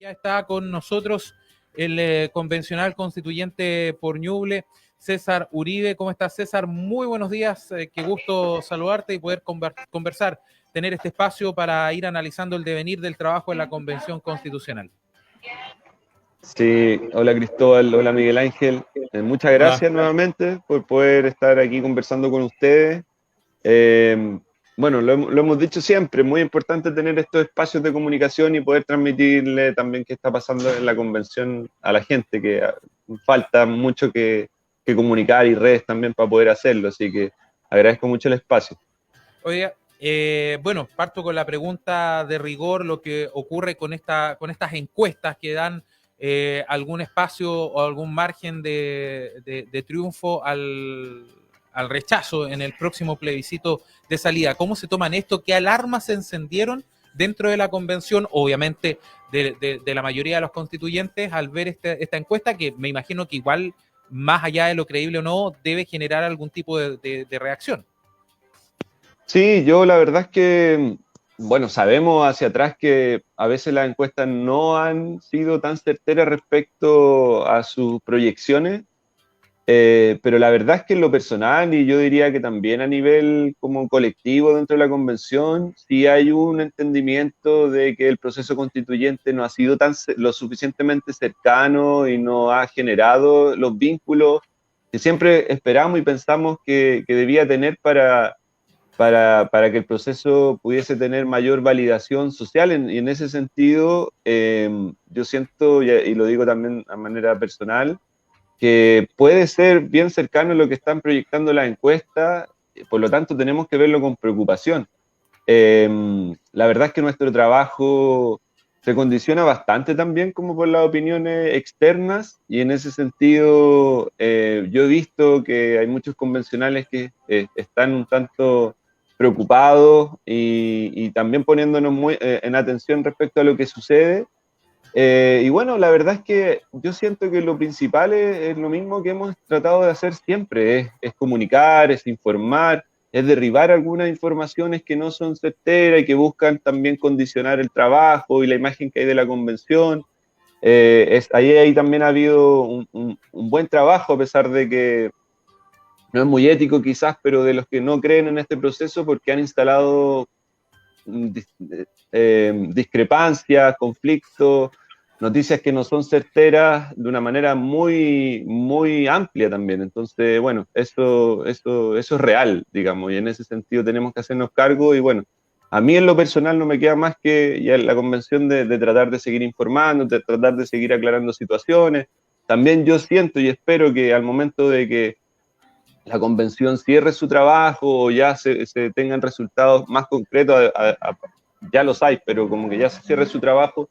Ya está con nosotros el convencional constituyente por Ñuble, César Uribe. ¿Cómo estás, César? Muy buenos días. Qué gusto saludarte y poder conversar, tener este espacio para ir analizando el devenir del trabajo en la Convención Constitucional. Sí, hola Cristóbal, hola Miguel Ángel. Muchas Hola. gracias nuevamente por poder estar aquí conversando con ustedes. Bueno, lo hemos dicho siempre, muy importante tener estos espacios de comunicación y poder transmitirle también qué está pasando en la convención a la gente, que falta mucho que comunicar y redes también para poder hacerlo, así que agradezco mucho el espacio. Oiga, bueno, parto con la pregunta de rigor, lo que ocurre con estas encuestas que dan algún espacio o algún margen de triunfo al rechazo en el próximo plebiscito de salida. ¿Cómo se toman esto? ¿Qué alarmas se encendieron dentro de la convención, obviamente de la mayoría de los constituyentes, al ver esta encuesta, que me imagino que igual, más allá de lo creíble o no, debe generar algún tipo de reacción? Sí, yo la verdad es que, bueno, sabemos hacia atrás que a veces las encuestas no han sido tan certeras respecto a sus proyecciones, pero la verdad es que en lo personal, y yo diría que también a nivel como colectivo dentro de la convención, sí hay un entendimiento de que el proceso constituyente no ha sido lo suficientemente cercano y no ha generado los vínculos que siempre esperamos y pensamos que debía tener para que el proceso pudiese tener mayor validación social. Y en ese sentido, yo siento, y lo digo también a manera personal, que puede ser bien cercano a lo que están proyectando las encuestas, por lo tanto tenemos que verlo con preocupación. La verdad es que nuestro trabajo se condiciona bastante también como por las opiniones externas, y en ese sentido yo he visto que hay muchos convencionales que están un tanto preocupados y también poniéndonos muy en atención respecto a lo que sucede. Y bueno, la verdad es que yo siento que lo principal es lo mismo que hemos tratado de hacer siempre, es comunicar, es informar, es derribar algunas informaciones que no son certeras y que buscan también condicionar el trabajo y la imagen que hay de la convención. Ahí también ha habido un buen trabajo, a pesar de que no es muy ético quizás, pero de los que no creen en este proceso porque han instalado discrepancias, conflictos, noticias que no son certeras de una manera muy, muy amplia también. Entonces, bueno, eso es real, digamos, y en ese sentido tenemos que hacernos cargo. Y bueno, a mí en lo personal no me queda más que ya la convención de tratar de seguir informando, de tratar de seguir aclarando situaciones. También yo siento y espero que al momento de que la convención cierre su trabajo o ya se tengan resultados más concretos, ya los hay, pero como que ya se cierre su trabajo,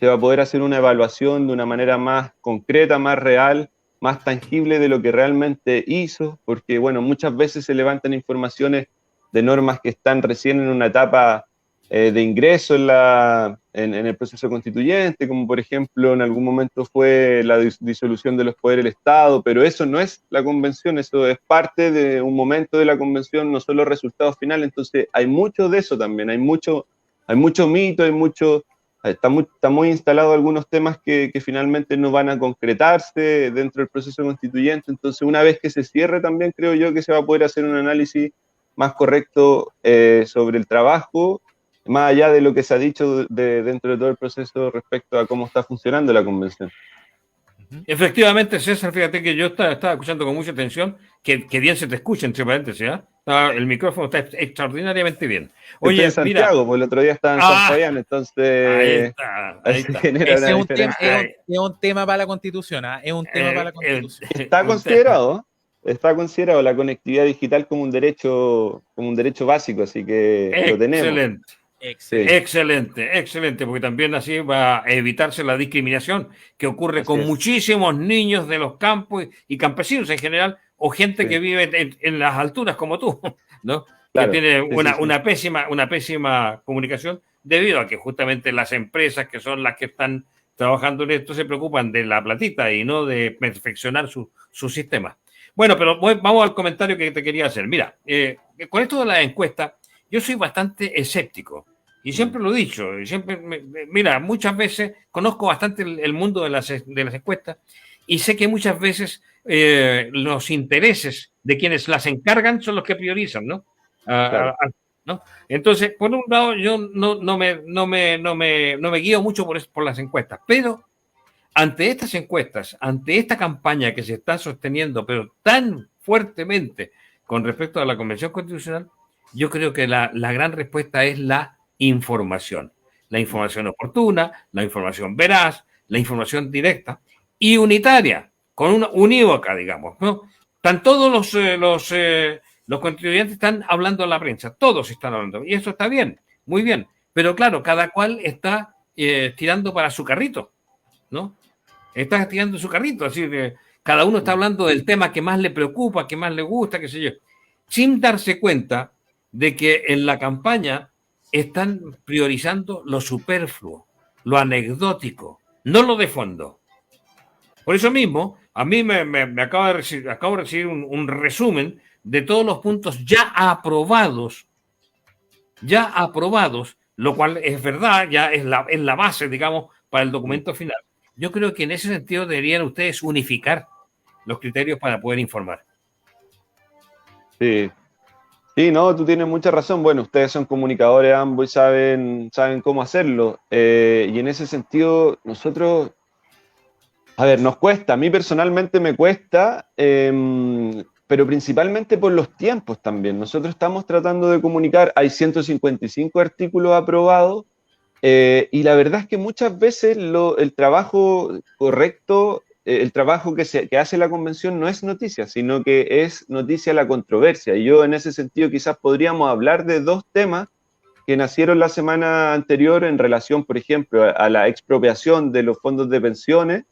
se va a poder hacer una evaluación de una manera más concreta, más real, más tangible de lo que realmente hizo, porque bueno, muchas veces se levantan informaciones de normas que están recién en una etapa de ingreso en el proceso constituyente, como por ejemplo en algún momento fue la disolución de los poderes del Estado, pero eso no es la convención, eso es parte de un momento de la convención, no son los resultados finales. Entonces hay mucho de eso también, hay mucho mito, está muy instalado algunos temas que finalmente no van a concretarse dentro del proceso constituyente. Entonces, una vez que se cierre también creo yo que se va a poder hacer un análisis más correcto sobre el trabajo, más allá de lo que se ha dicho dentro de todo el proceso respecto a cómo está funcionando la convención. Efectivamente, César, fíjate que yo estaba escuchando con mucha atención, que bien se te escucha, entre paréntesis, ¿eh? El micrófono está extraordinariamente bien. Estoy en Oye, mira, Santiago, pues el otro día estaba en San Fabián, entonces ahí se está. genera Ese una es diferencia. es un tema para la Constitución, ¿eh? Es un tema para la Constitución. Está considerado, está considerado la conectividad digital como un derecho básico, así que lo tenemos. Excelente. Sí, Excelente, excelente, porque también así va a evitarse la discriminación que ocurre así con es. muchísimos niños de los campos y campesinos en general, o gente Sí, que vive en las alturas como tú, ¿no? Que claro. tiene Sí, sí, sí. una pésima comunicación debido a que justamente las empresas que son las que están trabajando en esto se preocupan de la platita y no de perfeccionar su sistema. Bueno, pero vamos al comentario que te quería hacer. Mira, con esto de la encuesta, yo soy bastante escéptico. Y siempre lo he dicho, y siempre, mira, muchas veces conozco bastante el mundo de las encuestas y sé que muchas veces los intereses de quienes las encargan son los que priorizan, ¿no? Claro. ¿No? Entonces, por un lado, yo no me guío mucho por las encuestas, pero ante estas encuestas, ante esta campaña que se está sosteniendo, pero tan fuertemente con respecto a la Convención Constitucional, yo creo que la gran respuesta es la información. La información oportuna, la información veraz, la información directa y unitaria, con una unívoca, digamos, ¿no? Están todos los contribuyentes están hablando a la prensa, todos están hablando, y eso está bien, muy bien, pero claro, cada cual está tirando para su carrito, ¿no? Está tirando su carrito, así que cada uno está hablando del tema que más le preocupa, que más le gusta, qué sé yo, sin darse cuenta de que en la campaña están priorizando lo superfluo, lo anecdótico, no lo de fondo. Por eso mismo, a mí me acabo de recibir un resumen de todos los puntos ya aprobados, lo cual es verdad, ya es la base, digamos, para el documento final. Yo creo que en ese sentido deberían ustedes unificar los criterios para poder informar. Sí. Sí, no, tú tienes mucha razón. Bueno, ustedes son comunicadores ambos y saben cómo hacerlo. Y en ese sentido, nosotros, a ver, nos cuesta, a mí personalmente me cuesta, pero principalmente por los tiempos también. Nosotros estamos tratando de comunicar, hay 155 artículos aprobados, y la verdad es que muchas veces el trabajo correcto, el trabajo que hace la convención no es noticia, sino que es noticia la controversia. Y yo en ese sentido quizás podríamos hablar de dos temas que nacieron la semana anterior en relación, por ejemplo, a la expropiación de los fondos de pensiones,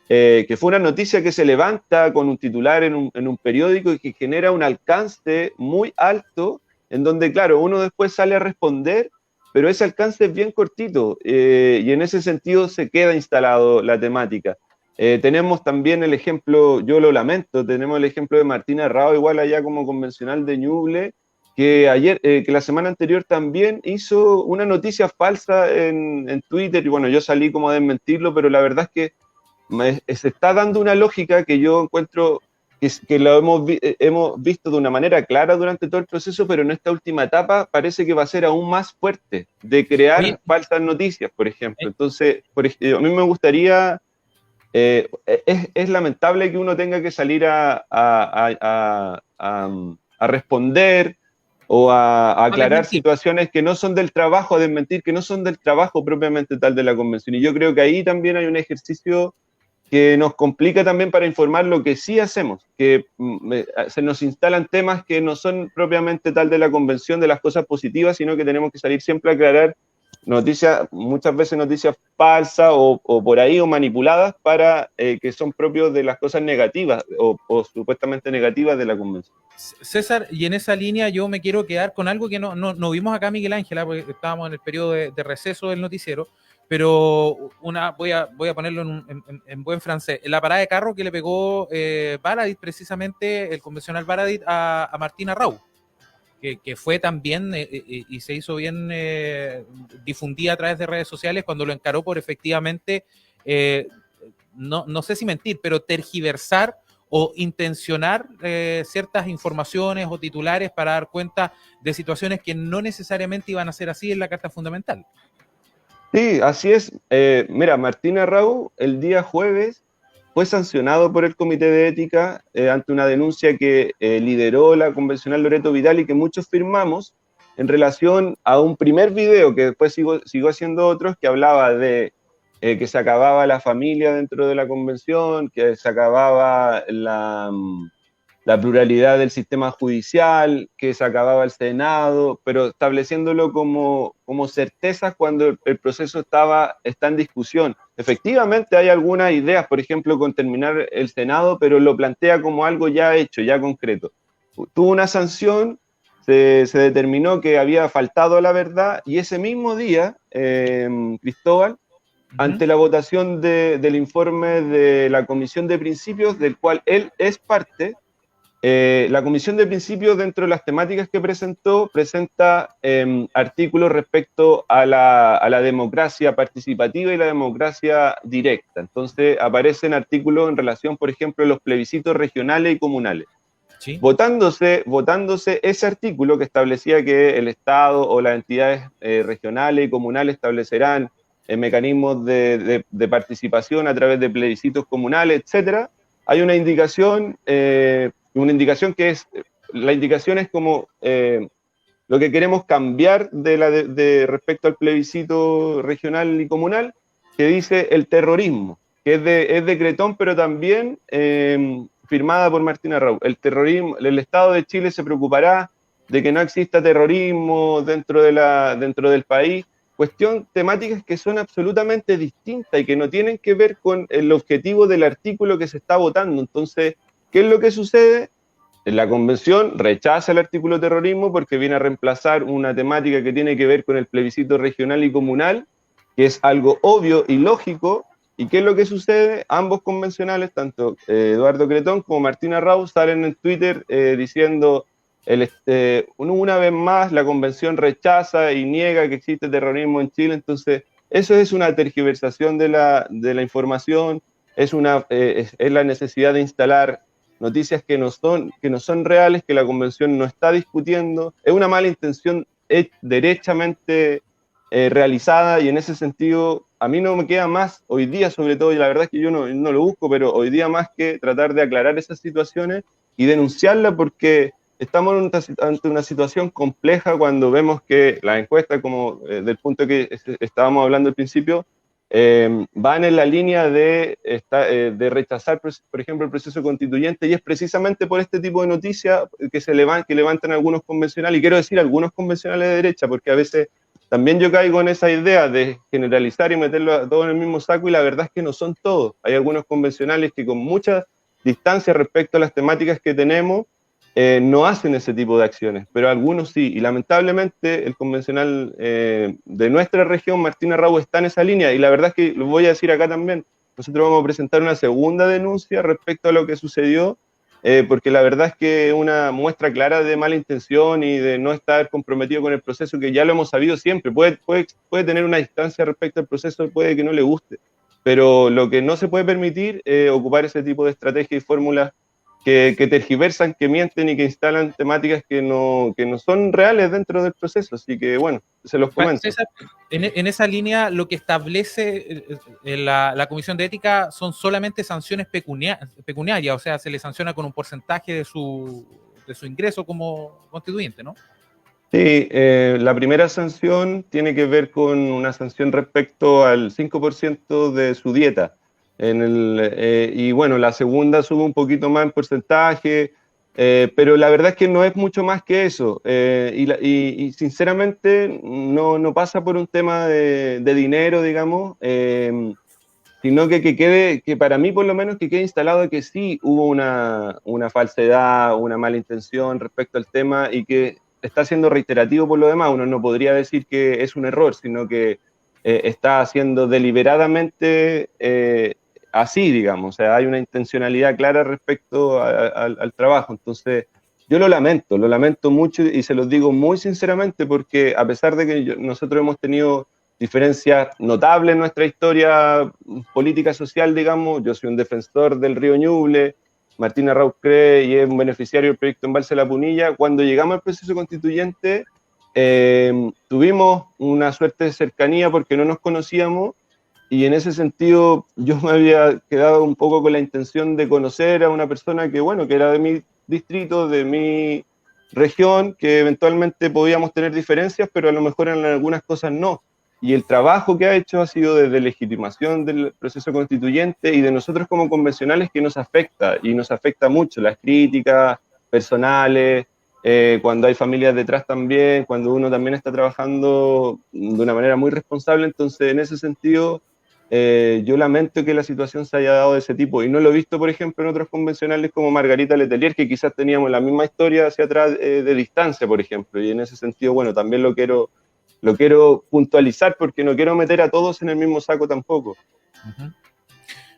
que fue una noticia que se levanta con un titular en un periódico y que genera un alcance muy alto, en donde, claro, uno después sale a responder, pero ese alcance es bien cortito, y en ese sentido se queda instalado la temática. Tenemos también el ejemplo, yo lo lamento, tenemos el ejemplo de Martina Rao, igual allá como convencional de Ñuble, que la semana anterior también hizo una noticia falsa en Twitter, y bueno, yo salí como a desmentirlo, pero la verdad es que se está dando una lógica que yo encuentro que lo hemos visto de una manera clara durante todo el proceso, pero en esta última etapa parece que va a ser aún más fuerte, de crear Oye, falsas noticias, por ejemplo. Entonces, a mí me gustaría, es lamentable que uno tenga que salir a responder o a a aclarar desmentir. situaciones que no son del trabajo, a desmentir que no son del trabajo propiamente tal de la convención. Y yo creo que ahí también hay un ejercicio que nos complica también para informar lo que sí hacemos, que se nos instalan temas que no son propiamente tal de la convención de las cosas positivas, sino que tenemos que salir siempre a aclarar noticias, muchas veces noticias falsas o por ahí o manipuladas para que son propios de las cosas negativas o supuestamente negativas de la convención. César, y en esa línea yo me quiero quedar con algo que no vimos acá, Miguel Ángel, porque estábamos en el periodo de receso del noticiero, pero voy a ponerlo en buen francés. La parada de carro que le pegó Baradit, precisamente el convencional Baradit, a Martina Rau, que fue también y se hizo bien difundida a través de redes sociales cuando lo encaró por efectivamente, no sé si mentir, pero tergiversar o intencionar ciertas informaciones o titulares para dar cuenta de situaciones que no necesariamente iban a ser así en la Carta Fundamental. Sí, así es. Mira, Martina Rau el día jueves fue sancionado por el Comité de Ética ante una denuncia que lideró la convencional Loreto Vidal y que muchos firmamos en relación a un primer video que después siguió haciendo otros que hablaba de que se acababa la familia dentro de la convención, que se acababa la pluralidad del sistema judicial, que se acababa el Senado, pero estableciéndolo como certezas cuando el proceso está en discusión. Efectivamente hay algunas ideas, por ejemplo, con terminar el Senado, pero lo plantea como algo ya hecho, ya concreto. Tuvo una sanción, se determinó que había faltado a la verdad, y ese mismo día, Cristóbal, ante la votación del informe de la Comisión de Principios, del cual él es parte, la Comisión de Principios, dentro de las temáticas que presenta artículos respecto a la democracia participativa y la democracia directa. Entonces aparecen artículos en relación, por ejemplo, a los plebiscitos regionales y comunales. ¿Sí? Votándose ese artículo que establecía que el Estado o las entidades regionales y comunales establecerán mecanismos de participación a través de plebiscitos comunales, etcétera, hay una indicación que es, la indicación es como lo que queremos cambiar respecto al plebiscito regional y comunal, que dice el terrorismo, que es de Cretón, pero también firmada por Martina Raúl. El terrorismo, el Estado de Chile se preocupará de que no exista terrorismo dentro del país. Temáticas que son absolutamente distintas y que no tienen que ver con el objetivo del artículo que se está votando. Entonces, ¿qué es lo que sucede? La convención rechaza el artículo terrorismo porque viene a reemplazar una temática que tiene que ver con el plebiscito regional y comunal, que es algo obvio y lógico. ¿Y qué es lo que sucede? Ambos convencionales, tanto Eduardo Cretón como Martina Raúl, salen en Twitter diciendo una vez más la convención rechaza y niega que existe terrorismo en Chile. Entonces eso es una tergiversación de la información, es la necesidad de instalar noticias que no son reales, que la convención no está discutiendo. Es una mala intención derechamente realizada, y en ese sentido a mí no me queda más hoy día, sobre todo, y la verdad es que yo no lo busco, pero hoy día más que tratar de aclarar esas situaciones y denunciarlas, porque estamos ante una situación compleja cuando vemos que las encuestas, como del punto que estábamos hablando al principio, van en la línea de rechazar, por ejemplo, el proceso constituyente, y es precisamente por este tipo de noticias que levantan algunos convencionales, y quiero decir algunos convencionales de derecha, porque a veces también yo caigo en esa idea de generalizar y meterlo a todo en el mismo saco, y la verdad es que no son todos. Hay algunos convencionales que con mucha distancia respecto a las temáticas que tenemos, no hacen ese tipo de acciones, pero algunos sí, y lamentablemente el convencional de nuestra región, Martina Raúl, está en esa línea, y la verdad es que lo voy a decir acá también, nosotros vamos a presentar una segunda denuncia respecto a lo que sucedió, porque la verdad es que una muestra clara de mala intención y de no estar comprometido con el proceso, que ya lo hemos sabido siempre. Puede tener una distancia respecto al proceso, puede que no le guste, pero lo que no se puede permitir es ocupar ese tipo de estrategias y fórmulas que tergiversan, que mienten y que instalan temáticas que no son reales dentro del proceso. Así que, bueno, se los comento. En esa línea, lo que establece la Comisión de Ética son solamente sanciones pecuniarias, o sea, se le sanciona con un porcentaje de su ingreso como constituyente, ¿no? Sí, la primera sanción tiene que ver con una sanción respecto al 5% de su dieta. Y bueno, la segunda sube un poquito más en porcentaje, pero la verdad es que no es mucho más que eso. Y sinceramente no pasa por un tema de dinero, digamos, sino que para mí por lo menos que quede instalado que sí hubo una falsedad, una mala intención respecto al tema, y que está siendo reiterativo por lo demás. Uno no podría decir que es un error, sino que está haciendo deliberadamente así, digamos. O sea, hay una intencionalidad clara respecto al trabajo. Entonces, yo lo lamento mucho, y se los digo muy sinceramente, porque a pesar de que nosotros hemos tenido diferencias notables en nuestra historia política social, digamos, yo soy un defensor del río Ñuble, Martina Raúl cree y es un beneficiario del proyecto Embalse La Punilla. Cuando llegamos al proceso constituyente, tuvimos una suerte de cercanía porque no nos conocíamos, y en ese sentido yo me había quedado un poco con la intención de conocer a una persona que, bueno, que era de mi distrito, de mi región, que eventualmente podíamos tener diferencias, pero a lo mejor en algunas cosas no. Y el trabajo que ha hecho ha sido de legitimación del proceso constituyente y de nosotros como convencionales, que nos afecta, y nos afecta mucho, las críticas personales, cuando hay familias detrás también, cuando uno también está trabajando de una manera muy responsable. Entonces, en ese sentido, yo lamento que la situación se haya dado de ese tipo, y no lo he visto, por ejemplo, en otros convencionales como Margarita Letelier, que quizás teníamos la misma historia hacia atrás de distancia, por ejemplo, y en ese sentido, bueno, también lo quiero puntualizar, porque no quiero meter a todos en el mismo saco tampoco.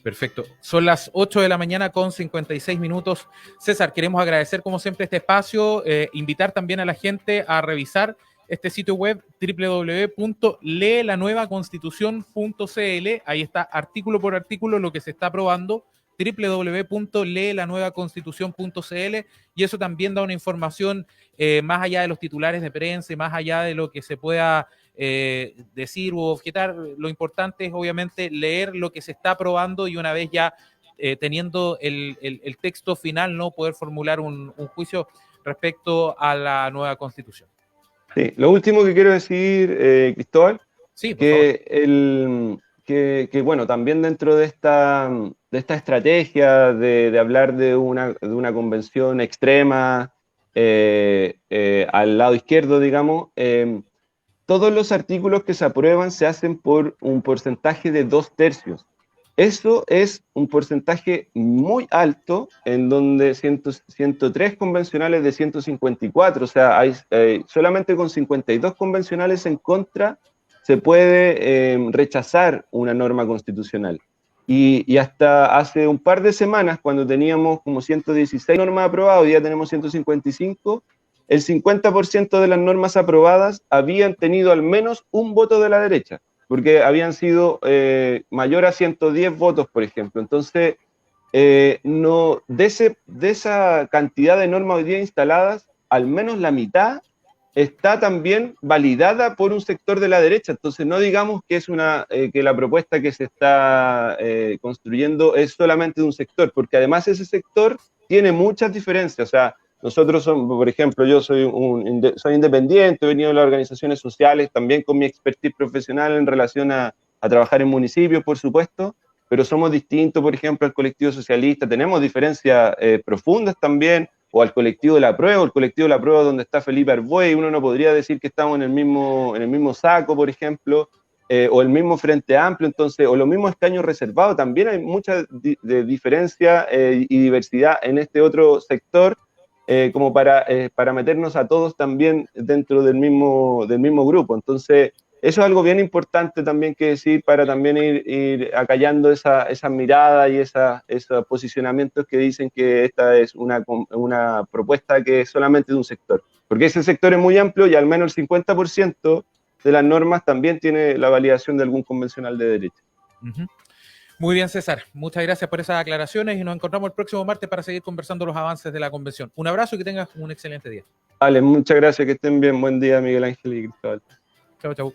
Perfecto. Son las 8 de la mañana con 56 minutos. César, queremos agradecer como siempre este espacio, invitar también a la gente a revisar este sitio web www.leelanuevaconstitucion.cl. Ahí está artículo por artículo lo que se está aprobando, www.leelanuevaconstitucion.cl, y eso también da una información más allá de los titulares de prensa y más allá de lo que se pueda decir u objetar. Lo importante es obviamente leer lo que se está aprobando y una vez ya teniendo el texto final, no poder formular un juicio respecto a la nueva constitución. Sí, lo último que quiero decir, Cristóbal, Sí, por favor. que bueno, también dentro de esta estrategia de hablar de una convención extrema al lado izquierdo, digamos, todos los artículos que se aprueban se hacen por un porcentaje de 2/3. Eso es un porcentaje muy alto, en donde 103 convencionales de 154, o sea, hay, solamente con 52 convencionales en contra se puede rechazar una norma constitucional. Y hasta hace un par de semanas, cuando teníamos como 116 normas aprobadas, hoy ya tenemos 155, el 50% de las normas aprobadas habían tenido al menos un voto de la derecha, porque habían sido mayor a 110 votos, por ejemplo. Entonces, no, de esa cantidad de normas hoy día instaladas, al menos la mitad está también validada por un sector de la derecha. Entonces, no digamos que es que la propuesta que se está construyendo es solamente de un sector, porque además ese sector tiene muchas diferencias. O sea, nosotros somos, por ejemplo, yo soy independiente, he venido de las organizaciones sociales, también con mi expertise profesional en relación a trabajar en municipios, por supuesto, pero somos distintos, por ejemplo, al colectivo socialista, tenemos diferencias profundas también, o al colectivo de la prueba, el colectivo de la prueba donde está Felipe Arbuey, uno no podría decir que estamos en el mismo saco, por ejemplo, o el mismo Frente Amplio, entonces, o los mismos escaños reservados, también hay mucha diferencia y diversidad en este otro sector, como para meternos a todos también dentro del mismo grupo. Entonces, eso es algo bien importante también que decir para también ir acallando esa mirada y esos posicionamientos que dicen que esta es una propuesta que es solamente de un sector. Porque ese sector es muy amplio y al menos el 50% de las normas también tiene la validación de algún convencional de derecha. Uh-huh. Muy bien, César. Muchas gracias por esas aclaraciones y nos encontramos el próximo martes para seguir conversando los avances de la convención. Un abrazo y que tengas un excelente día. Vale, muchas gracias, que estén bien. Buen día, Miguel Ángel y Cristóbal. Chau, chau.